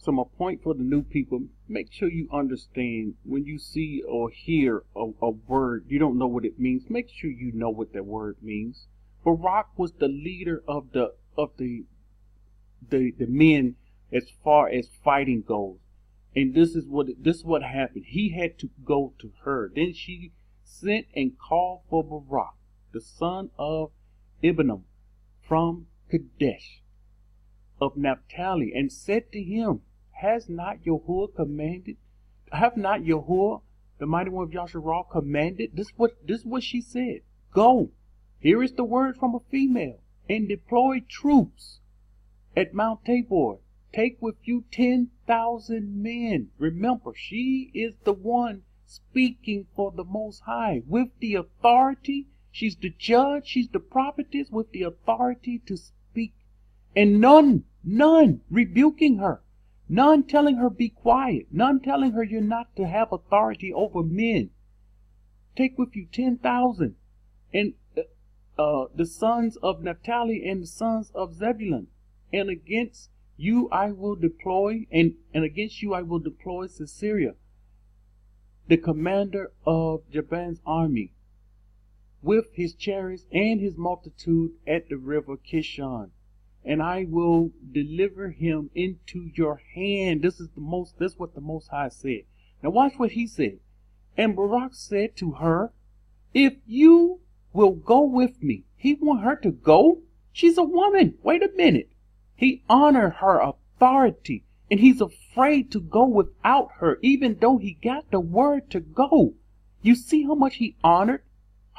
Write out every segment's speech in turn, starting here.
So my point for the new people, make sure you understand when you see or hear a word, you don't know what it means. Make sure you know what that word means. Barak was the leader of the men as far as fighting goes. And this is what happened. He had to go to her. Then she sent and called for Barak, the son of Ibnam, from Kadesh of Naphtali, and said to him, have not Yahuah, the mighty one of Yasharal, commanded? This is what she said. Go. Here is the word from a female, and deploy troops at Mount Tabor. Take with you 10,000 men. Remember, she is the one speaking for the Most High with the authority. She's the judge. She's the prophetess with the authority to speak. And none rebuking her. None telling her be quiet. None telling her you're not to have authority over men. Take with you 10,000. And the sons of Naphtali and the sons of Zebulun. And against you I will deploy, and against you I will deploy Sisera, the commander of Jabin's army, with his chariots and his multitude at the river Kishon. And I will deliver him into your hand. This is what the Most High said. Now watch what he said. And Barak said to her, if you will go with me. He want her to go? She's a woman. Wait a minute. He honored her authority, and he's afraid to go without her, even though he got the word to go. You see how much he honored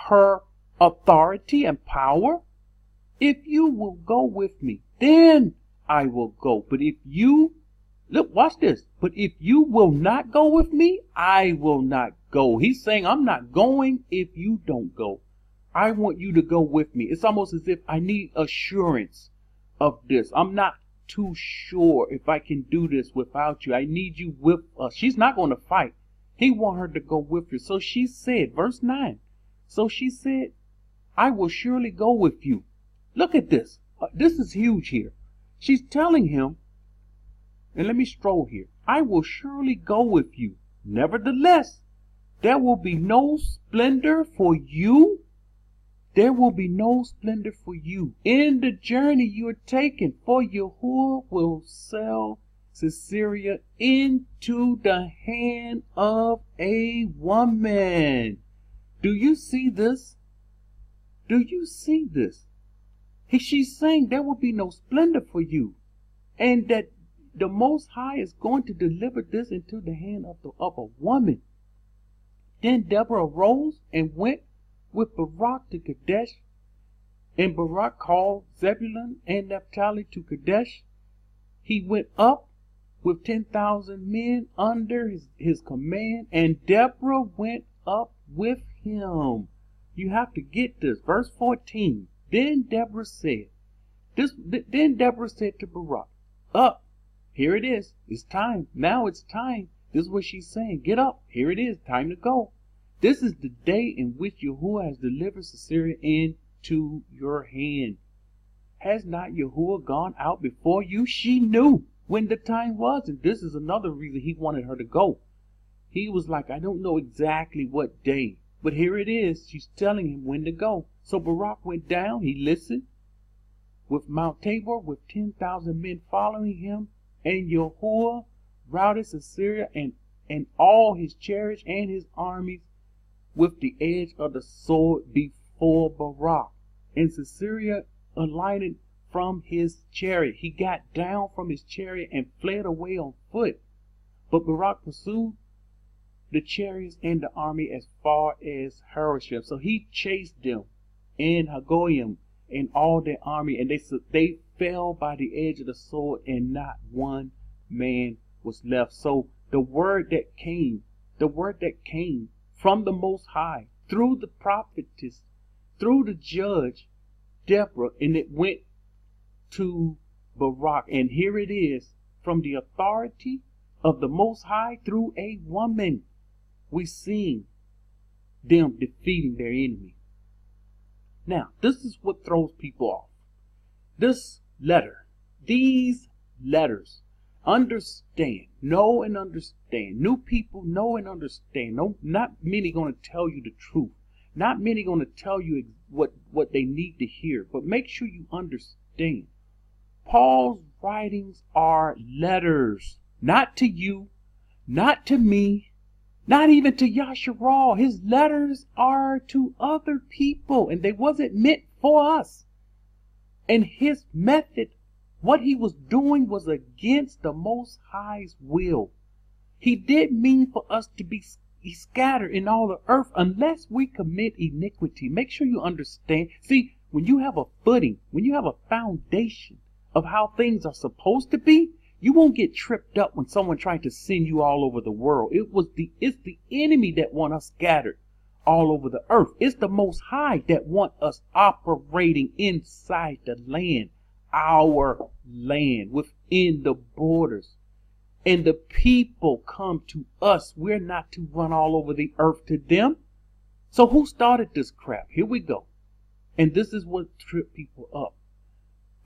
her authority and power? If you will go with me, then I will go. But if you, look, watch this. But if you will not go with me, I will not go. He's saying, I'm not going if you don't go. I want you to go with me. It's almost as if I need assurance of this. I'm not too sure if I can do this without you. I need you with us. She's not going to fight. He want her to go with her. So she said, verse 9. So she said, I will surely go with you. Look at this. This is huge here. She's telling him, and let me stroll here. I will surely go with you. Nevertheless, there will be no splendor for you. There will be no splendor for you in the journey you are taking, for Yahuah will sell Sisera into the hand of a woman. Do you see this? Do you see this? She's saying there will be no splendor for you, and that the Most High is going to deliver this into the hand of a woman. Then Deborah arose and went with Barak to Kadesh, and Barak called Zebulun and Naphtali to Kadesh. He went up with 10,000 men under his command, and Deborah went up with him. You have to get this. Verse 14. Then Deborah said to Barak, up, here it is. It's time. Now it's time. This is what she's saying. Get up. Here it is. Time to go. This is the day in which Yahuah has delivered Sisera into your hand. Has not Yahuah gone out before you? She knew when the time was, and this is another reason he wanted her to go. He was like, I don't know exactly what day, but here it is. She's telling him when to go. So Barak went down. He listened with Mount Tabor with 10,000 men following him, and Yahuah routed Sisera and all his chariots and his armies with the edge of the sword before Barak. And Sisera alighted from his chariot. He got down from his chariot and fled away on foot. But Barak pursued the chariots and the army as far as Harosheth. So he chased them and Hagoyim and all their army, and they fell by the edge of the sword, and not one man was left. So the word that came from the Most High through the prophetess, through the judge Deborah, and it went to Barak. And here it is, from the authority of the Most High through a woman. We seen them defeating their enemy. Now, this is what throws people off. This letter, these letters, Understand, know and understand. New people know and understand. No, not many going to tell you the truth. Not many going to tell you what they need to hear. But make sure you understand. Paul's writings are letters, not to you, not to me, not even to Yahuah. His letters are to other people, and they wasn't meant for us. And his method, what he was doing, was against the Most High's will. He didn't mean for us to be scattered in all the earth unless we commit iniquity. Make sure you understand. See, when you have a footing, when you have a foundation of how things are supposed to be, you won't get tripped up when someone tries to send you all over the world. It's the enemy that want us scattered all over the earth. It's the Most High that want us operating inside the land, our land, within the borders. And the people come to us. We're not to run all over the earth to them. So who started this crap? Here we go. And this is what tripped people up.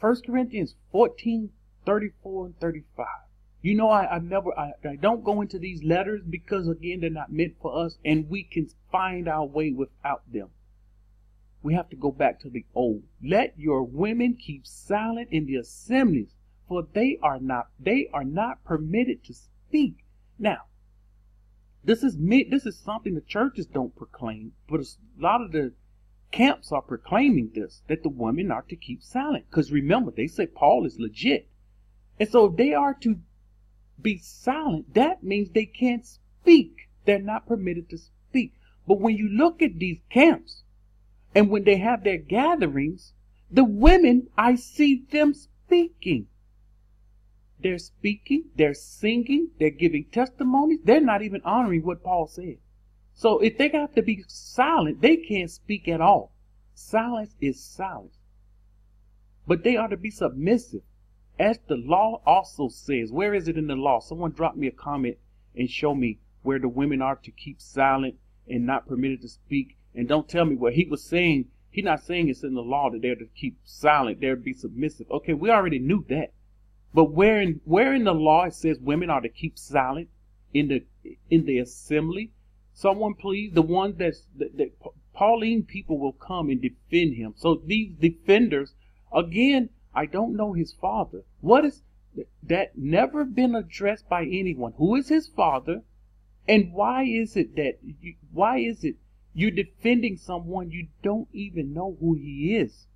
1 Corinthians 14, 34 and 35. You know, I don't go into these letters because, again, they're not meant for us, and we can find our way without them. We have to go back to the old. Let your women keep silent in the assemblies, for they are not permitted to speak. Now, this is something the churches don't proclaim, but a lot of the camps are proclaiming this, that the women are to keep silent. Because remember, they say Paul is legit. And so if they are to be silent, that means they can't speak. They're not permitted to speak. But when you look at these camps, and when they have their gatherings, the women, I see them speaking. They're speaking, they're singing, they're giving testimonies. They're not even honoring what Paul said. So if they have to be silent, they can't speak at all. Silence is silence. But they are to be submissive. As the law also says. Where is it in the law? Someone drop me a comment and show me where the women are to keep silent and not permitted to speak. And don't tell me what he was saying. He's not saying it's in the law that they're to keep silent. They're to be submissive. Okay, we already knew that. But where in the law it says women are to keep silent in the assembly? Someone please, the one that Pauline people will come and defend him. So these defenders, again, I don't know his father. What is that? Never been addressed by anyone. Who is his father? And why is it you're defending someone you don't even know who he is?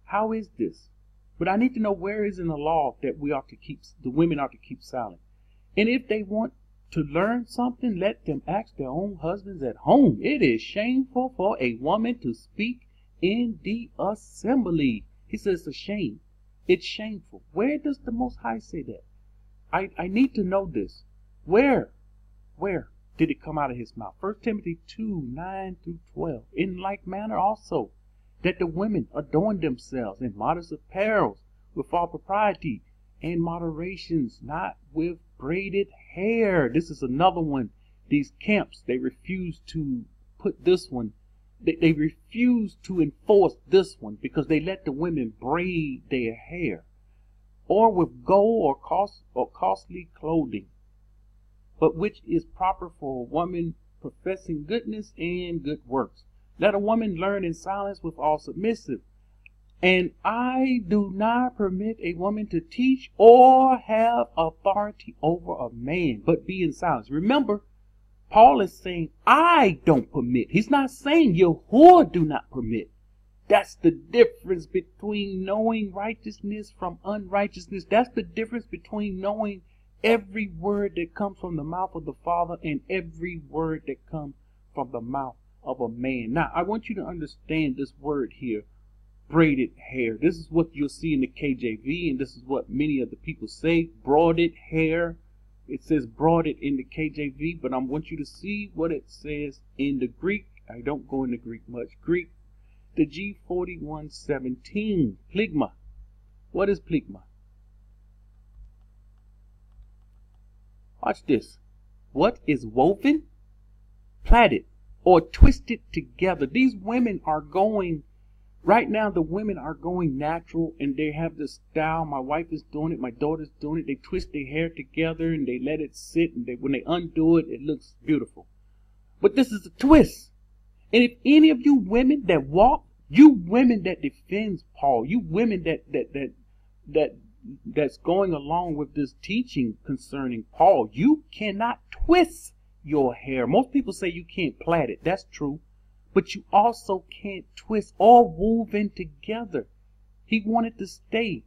How is this? But I need to know where is in the law that the women are to keep silent. And if they want to learn something, let them ask their own husbands at home. It is shameful for a woman to speak in the assembly. He says it's a shame. It's shameful. Where does the Most High say that? I need to know this. Where did it come out of his mouth? 1 Timothy 2, 9 through 12. In like manner also, that the women adorn themselves in modest apparel, with all propriety and moderations, not with braided hair. This is another one. These camps, they refuse to put this one. They refuse to enforce this one because they let the women braid their hair, or with gold or costly clothing, but which is proper for a woman professing goodness and good works. Let a woman learn in silence with all submissive. And I do not permit a woman to teach or have authority over a man, but be in silence. Remember, Paul is saying, I don't permit. He's not saying Yahuah do not permit. That's the difference between knowing righteousness from unrighteousness. That's the difference between knowing every word that comes from the mouth of the Father and every word that comes from the mouth of a man. Now, I want you to understand this word here, braided hair. This is what you'll see in the KJV, and this is what many of the people say, broided hair. It says broided in the KJV, but I want you to see what it says in the Greek. I don't go into Greek much. Greek, the G4117, pligma. What is pligma? Watch this. What is woven, plaited, or twisted together? These women are going Right now, the women are going natural and they have this style. My wife is doing it. My daughter's doing it. They twist their hair together and they let it sit. And when they undo it, it looks beautiful. But this is a twist. And if any of you women that walk, you women that defends Paul, you women that's going along with this teaching concerning Paul, you cannot twist your hair. Most people say you can't plait it. That's true. But you also can't twist or woven in together. He wanted to stay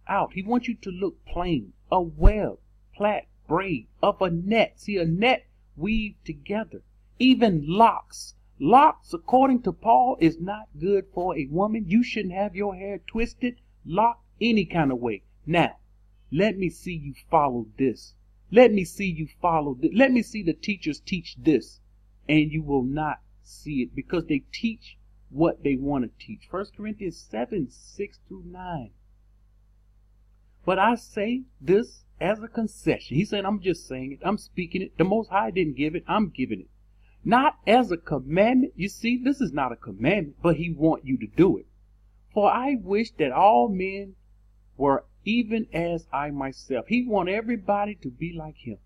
out. He wants you to look plain. A web, plait, braid of a net. See, a net weaved together. Even locks. Locks, according to Paul, is not good for a woman. You shouldn't have your hair twisted, locked, any kind of way. Now, let me see you follow this. Let me see you follow this. Let me see the teachers teach this. And you will not see it because they teach what they want to teach. 1 Corinthians 7:6-9. But I say this as a concession. He said, I'm just saying it. I'm speaking it. The Most High didn't give it. I'm giving it. Not as a commandment. You see, this is not a commandment, but he wants you to do it. For I wish that all men were even as I myself. He wants everybody to be like him.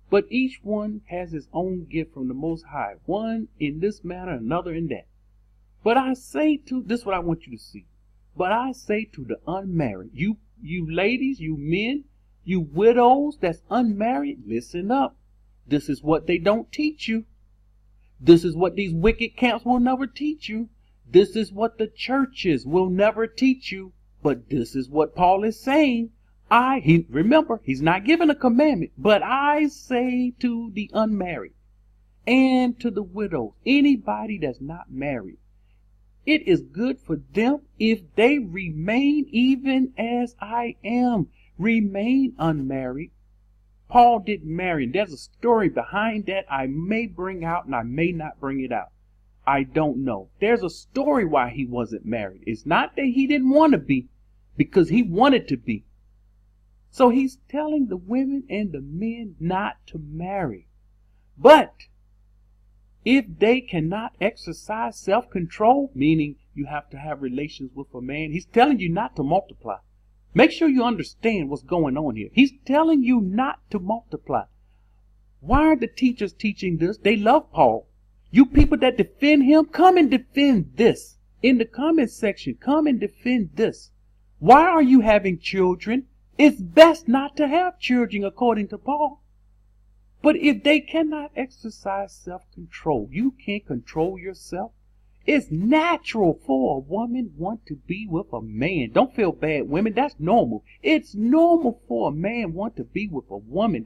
But each one has his own gift from the Most High. One in this manner, another in that. But I say to, this is what I want you to see. But I say to the unmarried, you ladies, you men, you widows that's unmarried, listen up. This is what they don't teach you. This is what these wicked camps will never teach you. This is what the churches will never teach you. But this is what Paul is saying. Remember, he's not giving a commandment, but I say to the unmarried and to the widows, anybody that's not married, it is good for them if they remain even as I am. Remain unmarried. Paul didn't marry. And there's a story behind that I may bring out and I may not bring it out. I don't know. There's a story why he wasn't married. It's not that he didn't want to be, because he wanted to be. So he's telling the women and the men not to marry. But if they cannot exercise self-control, meaning you have to have relations with a man, he's telling you not to multiply. Make sure you understand what's going on here. He's telling you not to multiply. Why are the teachers teaching this? They love Paul. You people that defend him, come and defend this. In the comment section, come and defend this. Why are you having children? It's best not to have children according to Paul. But if they cannot exercise self-control, you can't control yourself. It's natural for a woman want to be with a man. Don't feel bad, women. That's normal. It's normal for a man want to be with a woman.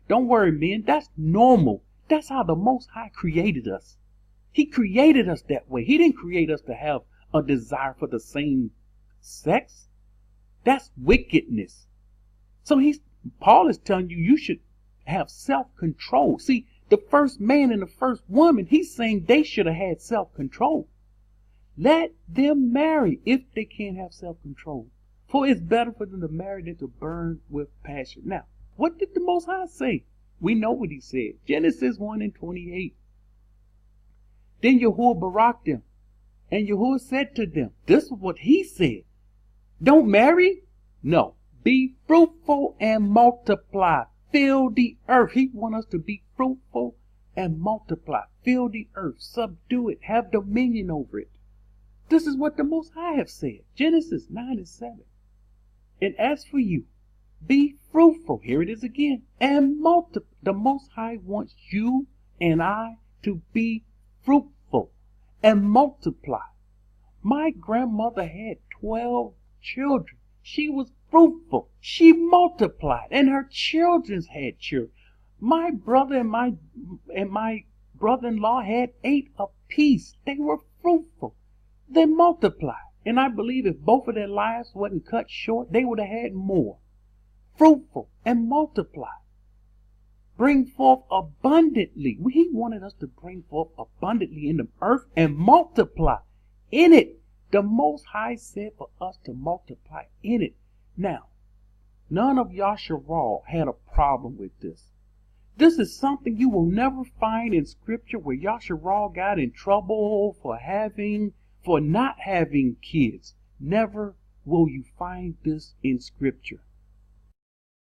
Don't worry, men. That's normal. That's how the Most High created us. He created us that way. He didn't create us to have a desire for the same sex. That's wickedness. So Paul is telling you, you should have self-control. See, the first man and the first woman, he's saying they should have had self-control. Let them marry if they can't have self-control. For it's better for them to marry than to burn with passion. Now, what did the Most High say? We know what he said. Genesis 1:28. Then Yahuah baraked them. And Yahuah said to them, this is what he said. Don't marry? No. Be fruitful and multiply. Fill the earth. He wants us to be fruitful and multiply. Fill the earth. Subdue it. Have dominion over it. This is what the Most High have said. Genesis 9:7. And as for you, be fruitful. Here it is again. And multiply. The Most High wants you and I to be fruitful and multiply. My grandmother had 12 children. She was fruitful. She multiplied, and her children had children. My brother and my brother-in-law had 8 apiece. They were fruitful. They multiplied. And I believe if both of their lives wasn't cut short, they would have had more. Fruitful and multiply. Bring forth abundantly. He wanted us to bring forth abundantly in the earth and multiply in it. The Most High said for us to multiply in it. Now, none of Yahuah had a problem with this. This is something you will never find in Scripture where Yahuah got in trouble for having for not having kids. Never will you find this in scripture.